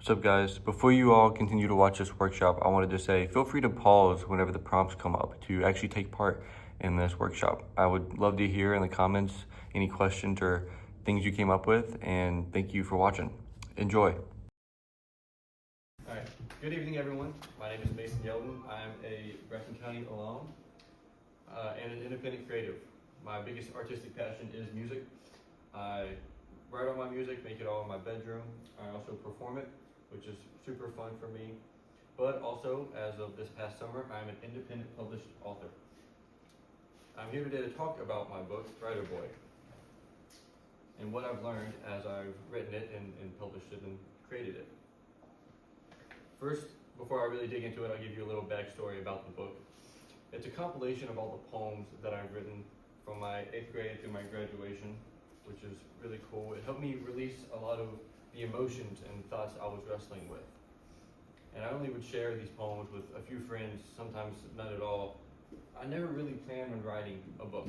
What's up, guys? Before you all continue to watch this workshop, I wanted to say feel free to pause whenever the prompts come up to actually take part in this workshop. I would love to hear in the comments any questions or things you came up with, and thank you for watching. Enjoy. All right, good evening, everyone. My name is Mason Yeldon. I'm a Bracken County alum and an independent creative. My biggest artistic passion is music. I write all my music, make it all in my bedroom. I also perform it, which is super fun for me. But also, as of this past summer, I'm an independent published author. I'm here today to talk about my book, Writer Boy, and what I've learned as I've written it and published it and created it. First, before I really dig into it, I'll give you a little backstory about the book. It's a compilation of all the poems that I've written from my 8th grade through my graduation, which is really cool. It helped me release a lot of the emotions and thoughts I was wrestling with. And I only would share these poems with a few friends, sometimes none at all. I never really planned on writing a book.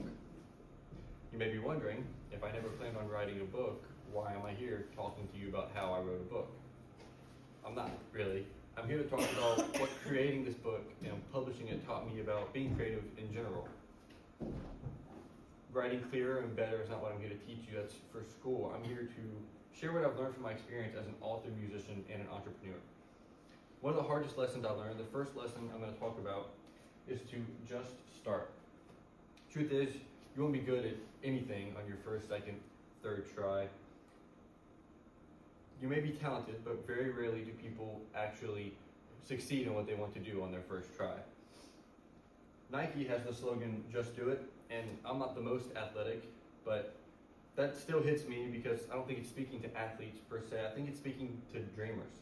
You may be wondering, if I never planned on writing a book, why am I here talking to you about how I wrote a book? I'm not really. I'm here to talk about what creating this book and publishing it taught me about being creative in general. Writing clearer and better is not what I'm here to teach you, that's for school. I'm here to share what I've learned from my experience as an author, musician, and an entrepreneur. One of the hardest lessons I learned, the first lesson I'm going to talk about, is to just start. Truth is, you won't be good at anything on your first, second, third try. You may be talented, but very rarely do people actually succeed in what they want to do on their first try. Nike has the slogan, just do it, and I'm not the most athletic, but that still hits me because I don't think it's speaking to athletes per se. I think it's speaking to dreamers.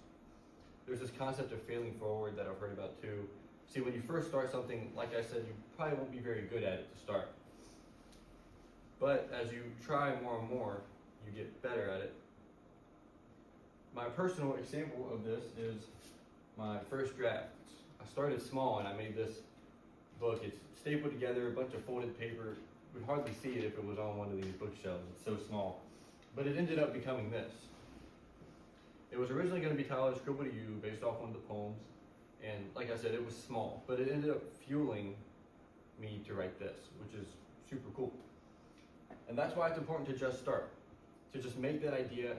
There's this concept of failing forward that I've heard about too. See, when you first start something, like I said, you probably won't be very good at it to start. But as you try more and more, you get better at it. My personal example of this is my first draft. I started small and I made this book. It's stapled together, a bunch of folded paper. We'd hardly see it if it was on one of these bookshelves. It's so small. But it ended up becoming this. It was originally going to be titled Scribble to You, based off one of the poems. And like I said, it was small, but it ended up fueling me to write this, which is super cool. And that's why it's important to just start. To just make that idea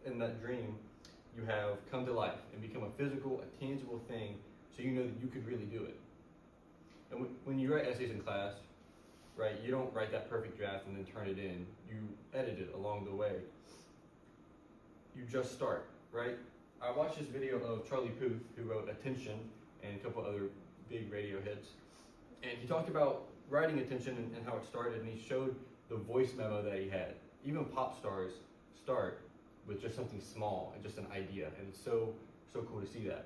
and that dream you have come to life and become a physical, a tangible thing, so you know that you could really do it. And when you write essays in class, right, you don't write that perfect draft and then turn it in. You edit it along the way. You just start, right? I watched this video of Charlie Puth, who wrote Attention and a couple other big radio hits. And he talked about writing Attention and how it started, and he showed the voice memo that he had. Even pop stars start with just something small and just an idea, and it's so cool to see that.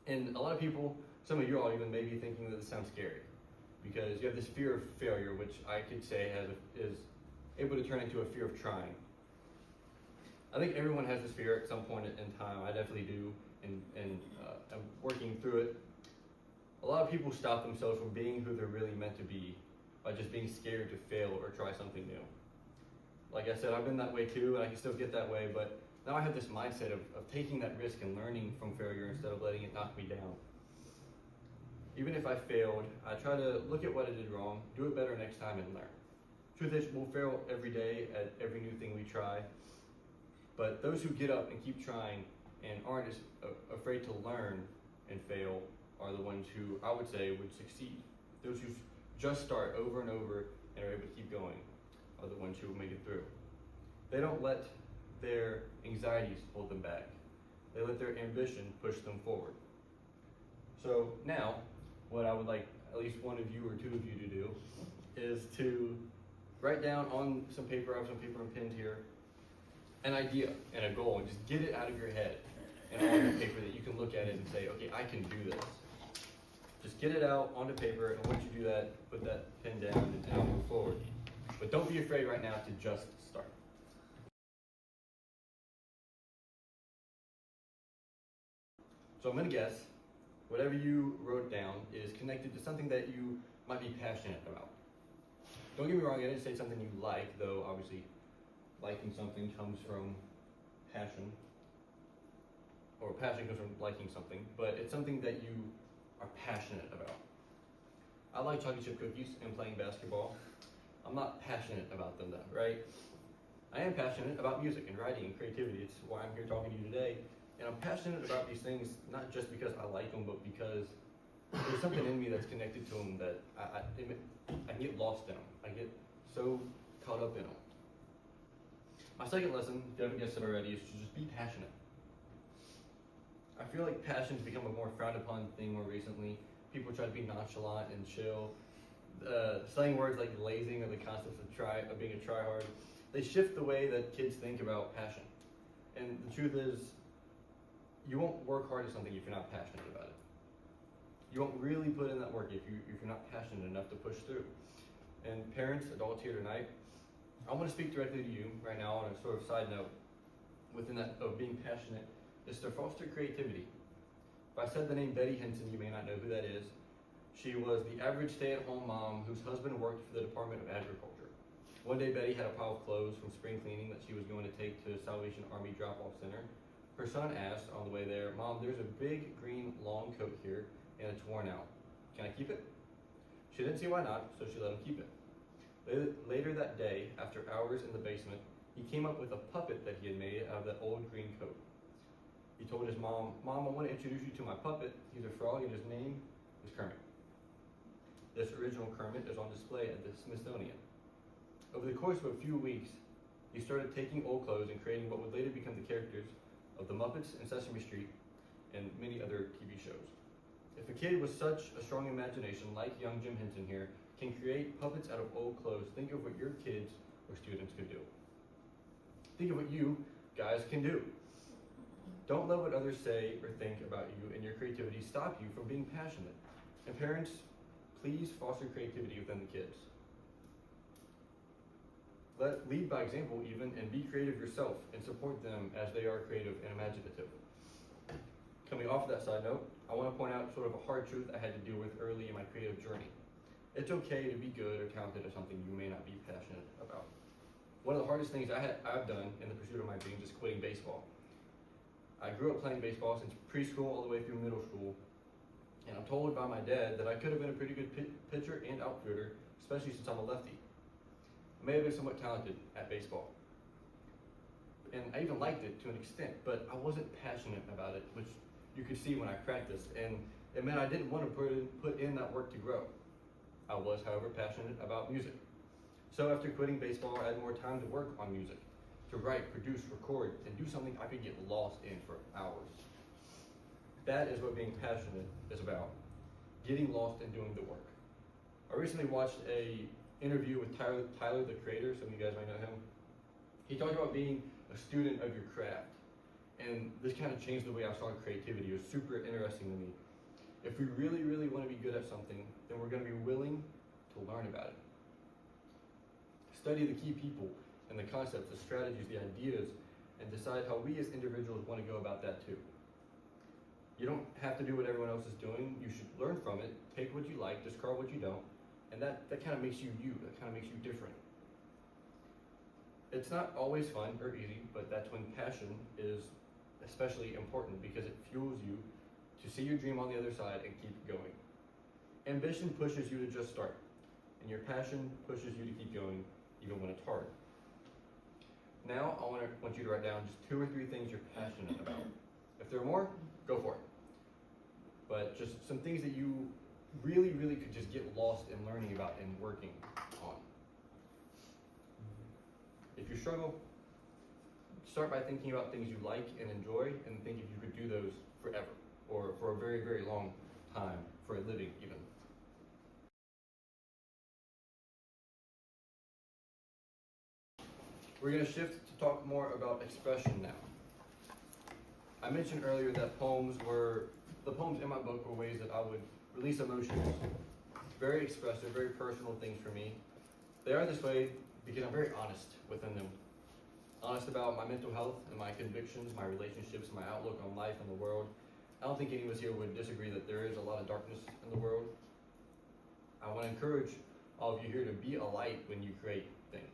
And a lot of people, some of you all even may be thinking that this sounds scary, because you have this fear of failure, which I could say is able to turn into a fear of trying. I think everyone has this fear at some point in time. I definitely do, and I'm working through it. A lot of people stop themselves from being who they're really meant to be by just being scared to fail or try something new. Like I said, I've been that way too, and I can still get that way, but now I have this mindset of taking that risk and learning from failure instead of letting it knock me down. Even if I failed, I try to look at what I did wrong, do it better next time, and learn. Truth is, we'll fail every day at every new thing we try, but those who get up and keep trying and aren't as afraid to learn and fail are the ones who, I would say, would succeed. Those who just start over and over and are able to keep going are the ones who will make it through. They don't let their anxieties hold them back. They let their ambition push them forward. So now, what I would like at least one of you or two of you to do is to write down on some paper, I have some paper and pens here, an idea and a goal, and just get it out of your head and on the paper that you can look at it and say, okay, I can do this. Just get it out onto paper, and once you do that, put that pen down and move forward. But don't be afraid right now to just start. So I'm gonna guess whatever you wrote down is connected to something that you might be passionate about. Don't get me wrong, I didn't say something you like, though obviously liking something comes from passion. passion comes from liking something, but it's something that you are passionate about. I like chocolate chip cookies and playing basketball. I'm not passionate about them though, right? I am passionate about music and writing and creativity. It's why I'm here talking to you today. And I'm passionate about these things, not just because I like them, but because there's something in me that's connected to them that I get lost in them. I get so caught up in them. My second lesson, if you haven't guessed it already, is to just be passionate. I feel like passion's become a more frowned upon thing more recently. People try to be nonchalant and chill. Slang words like lazing or the concepts of being a tryhard, they shift the way that kids think about passion. And the truth is, you won't work hard at something if you're not passionate about it. You won't really put in that work if you're not passionate enough to push through. And parents, adults here tonight, I want to speak directly to you right now on a sort of side note. Within that of being passionate is to foster creativity. If I said the name Betty Henson, you may not know who that is. She was the average stay-at-home mom whose husband worked for the Department of Agriculture. One day, Betty had a pile of clothes from spring cleaning that she was going to take to Salvation Army drop-off center. Her son asked on the way there, "Mom, there's a big green long coat here and it's worn out. Can I keep it?" She didn't see why not, so she let him keep it. Later that day, after hours in the basement, he came up with a puppet that he had made out of that old green coat. He told his mom, "Mom, I want to introduce you to my puppet. He's a frog and his name is Kermit." This original Kermit is on display at the Smithsonian. Over the course of a few weeks, he started taking old clothes and creating what would later become the characters of the Muppets and Sesame Street and many other TV shows. If a kid with such a strong imagination, like young Jim Henson here, can create puppets out of old clothes, think of what your kids or students could do. Think of what you guys can do. Don't let what others say or think about you and your creativity stop you from being passionate. And parents, please foster creativity within the kids. Lead by example even, and be creative yourself and support them as they are creative and imaginative. Coming off of that side note, I want to point out sort of a hard truth I had to deal with early in my creative journey. It's okay to be good or talented at something you may not be passionate about. One of the hardest things I've done in the pursuit of my dreams is quitting baseball. I grew up playing baseball since preschool all the way through middle school, and I'm told by my dad that I could have been a pretty good pitcher and outfielder, especially since I'm a lefty. I may have been somewhat talented at baseball, and I even liked it to an extent, but I wasn't passionate about it, which you could see when I practiced, and it meant I didn't want to put in that work to grow. I was, however, passionate about music. So after quitting baseball, I had more time to work on music, to write, produce, record, and do something I could get lost in for hours. That is what being passionate is about, getting lost in doing the work. I recently watched an interview with Tyler, the Creator, some of you guys might know him. He talked about being a student of your craft, and this kind of changed the way I saw creativity. It was super interesting to me. If we really, really want to be good at something, then we're going to be willing to learn about it. Study the key people and the concepts, the strategies, the ideas, and decide how we as individuals want to go about that too. You don't have to do what everyone else is doing. You should learn from it, take what you like, discard what you don't, and that kind of makes you you. That kind of makes you different. It's not always fun or easy, but that's when passion is especially important because it fuels you to see your dream on the other side and keep going. Ambition pushes you to just start, and your passion pushes you to keep going even when it's hard. Now, I want you to write down just 2 or 3 things you're passionate about. If there are more, go for it. But just some things that you really, really could just get lost in learning about and working on. If you struggle, start by thinking about things you like and enjoy, and think if you could do those forever, or for a very, very long time, for a living even. We're going to shift to talk more about expression now. I mentioned earlier that the poems in my book were ways that I would release emotions. Very expressive, very personal things for me. They are this way because I'm very honest within them. Honest about my mental health and my convictions, my relationships, my outlook on life and the world. I don't think any of us here would disagree that there is a lot of darkness in the world. I want to encourage all of you here to be a light when you create things.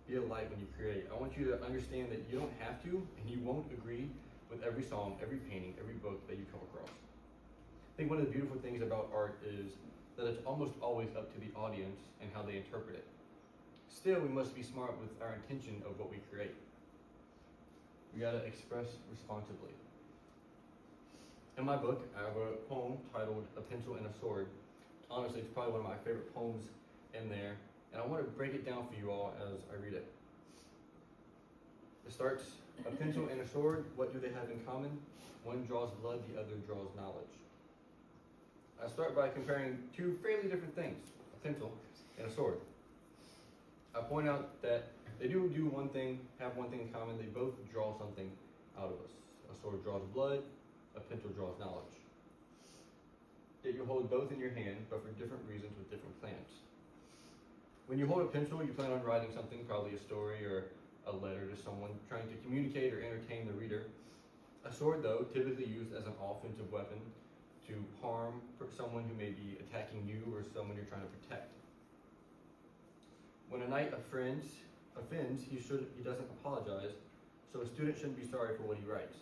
Be a light when you create. I want you to understand that you don't have to, and you won't agree with every song, every painting, every book that you come across. I think one of the beautiful things about art is that it's almost always up to the audience and how they interpret it. Still, we must be smart with our intention of what we create. We gotta express responsibly. In my book, I have a poem titled A Pencil and a Sword. Honestly, it's probably one of my favorite poems in there, and I want to break it down for you all as I read it. It starts, a pencil and a sword, what do they have in common? One draws blood, the other draws knowledge. I start by comparing two fairly different things, a pencil and a sword. I point out that they do one thing, have one thing in common, they both draw something out of us. A sword draws blood, a pencil draws knowledge. Yet you hold both in your hand, but for different reasons with different plans. When you hold a pencil, you plan on writing something, probably a story or a letter to someone, trying to communicate or entertain the reader. A sword, though, typically used as an offensive weapon to harm someone who may be attacking you or someone you're trying to protect. When a knight offends, he doesn't apologize, so a student shouldn't be sorry for what he writes.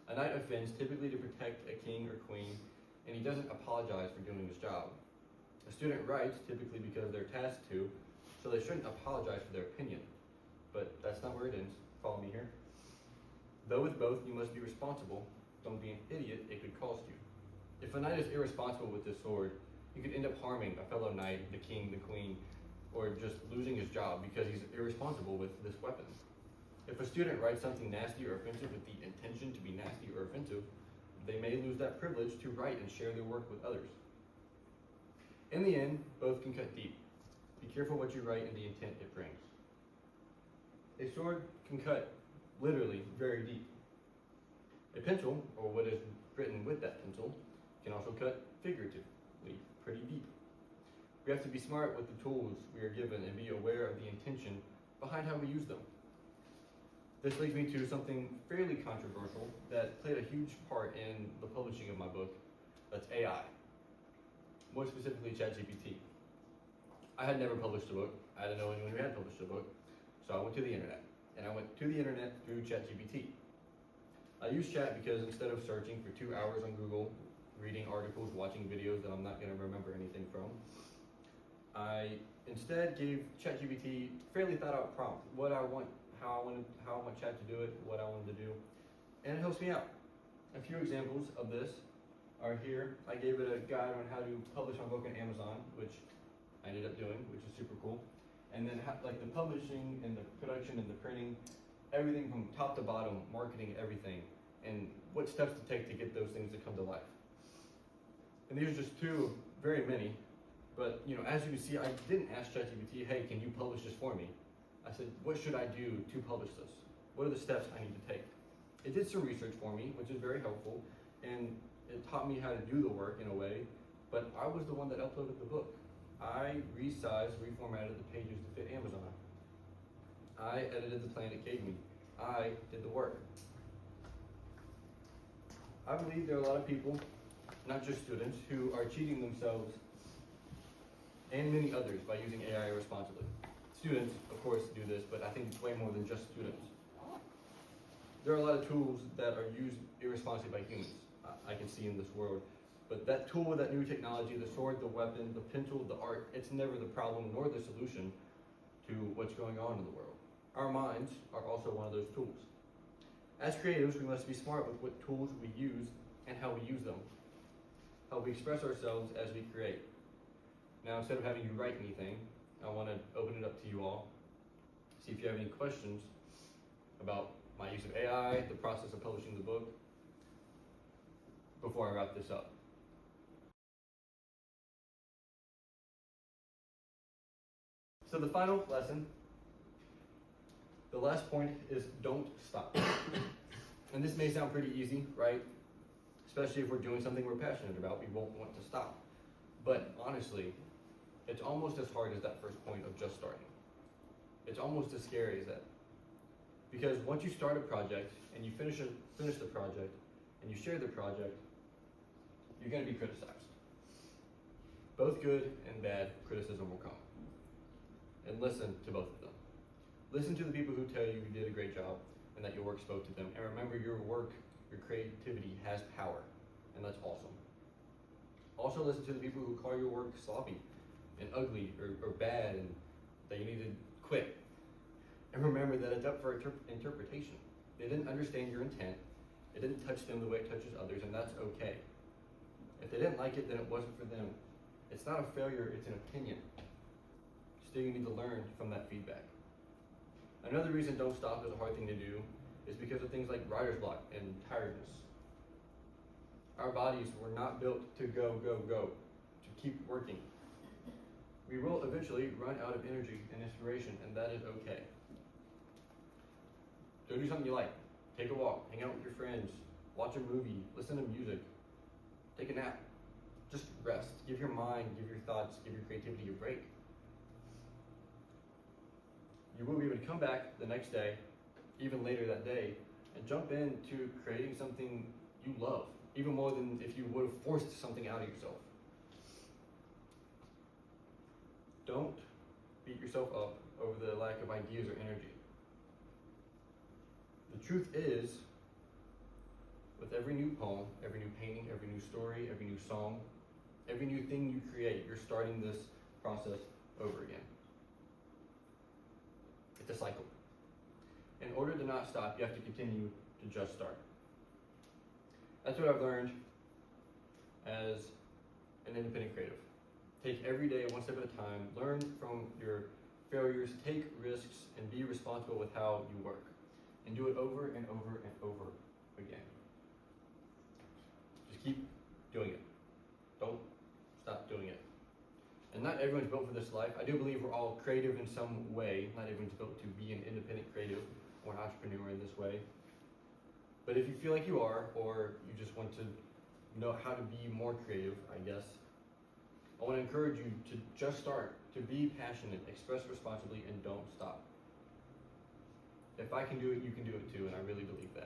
A knight offends typically to protect a king or queen, and he doesn't apologize for doing his job. A student writes typically because they're tasked to, so they shouldn't apologize for their opinion. But that's not where it ends. Follow me here. Though with both you must be responsible, don't be an idiot, it could cost you. If a knight is irresponsible with this sword, he could end up harming a fellow knight, the king, the queen, or just losing his job because he's irresponsible with this weapon. If a student writes something nasty or offensive with the intention to be nasty or offensive, they may lose that privilege to write and share their work with others. In the end, both can cut deep. Be careful what you write and the intent it brings. A sword can cut, literally, very deep. A pencil, or what is written with that pencil, can also cut figuratively, pretty deep. We have to be smart with the tools we are given and be aware of the intention behind how we use them. This leads me to something fairly controversial that played a huge part in the publishing of my book. That's AI. More specifically, ChatGPT. I had never published a book. I didn't know anyone who had published a book. So I went to the internet. And I went to the internet through ChatGPT. I use Chat because instead of searching for 2 hours on Google, reading articles, watching videos that I'm not going to remember anything from, I instead gave ChatGPT fairly thought out prompt. What I want, how I want Chat to do it, what I wanted to do, and it helps me out. A few examples of this are here. I gave it a guide on how to publish my book on Amazon, which I ended up doing, which is super cool. And then like the publishing and the production and the printing, everything from top to bottom, marketing, everything, and what steps to take to get those things to come to life. And these are just two, very many. But as you can see, I didn't ask ChatGPT, hey, can you publish this for me? I said, what should I do to publish this? What are the steps I need to take? It did some research for me, which is very helpful, and it taught me how to do the work in a way, but I was the one that uploaded the book. I resized, reformatted the pages to fit Amazon. I edited the plan it gave me. I did the work. I believe there are a lot of people, not just students, who are cheating themselves and many others by using AI irresponsibly. Students, of course, do this, but I think it's way more than just students. There are a lot of tools that are used irresponsibly by humans, I can see in this world. But that tool, that new technology, the sword, the weapon, the pencil, the art, it's never the problem nor the solution to what's going on in the world. Our minds are also one of those tools. As creatives, we must be smart with what tools we use and how we use them, how we express ourselves as we create. Now, instead of having you write anything, I want to open it up to you all, see if you have any questions about my use of AI, the process of publishing the book, before I wrap this up. So the final lesson, the last point is don't stop. And this may sound pretty easy, right? Especially if we're doing something we're passionate about, we won't want to stop. But honestly, it's almost as hard as that first point of just starting. It's almost as scary as that. Because once you start a project and you finish the project and you share the project, you're going to be criticized. Both good and bad criticism will come. And listen to both of them. Listen to the people who tell you you did a great job. and that your work spoke to them. And remember, your work, your creativity has power, and that's awesome. Also listen to the people who call your work sloppy and ugly or bad and that you need to quit. And remember that it's up for interpretation. They didn't understand your intent. It didn't touch them the way it touches others, and that's okay. If they didn't like it, then it wasn't for them. It's not a failure, it's an opinion. Still, you need to learn from that feedback. Another reason don't stop is a hard thing to do is because of things like writer's block and tiredness. Our bodies were not built to go, to keep working. We will eventually run out of energy and inspiration, and that is okay. Go do something you like. Take a walk, hang out with your friends, watch a movie, listen to music, take a nap. Just rest. Give your mind, give your thoughts, give your creativity a break. You will be able to come back the next day, even later that day, and jump into creating something you love, even more than if you would have forced something out of yourself. Don't beat yourself up over the lack of ideas or energy. The truth is, with every new poem, every new painting, every new story, every new song, every new thing you create, you're starting this process over again. It's a cycle. In order to not stop, you have to continue to just start. That's what I've learned as an independent creative. Take every day one step at a time, learn from your failures, take risks, and be responsible with how you work. And do it over and over and over again. Just keep doing it. Don't stop doing it. And not everyone's built for this life. I do believe we're all creative in some way. Not everyone's built to be an independent creative or an entrepreneur in this way. But if you feel like you are, or you just want to know how to be more creative, I guess, I want to encourage you to just start, to be passionate, express responsibly, and don't stop. If I can do it, you can do it too, and I really believe that.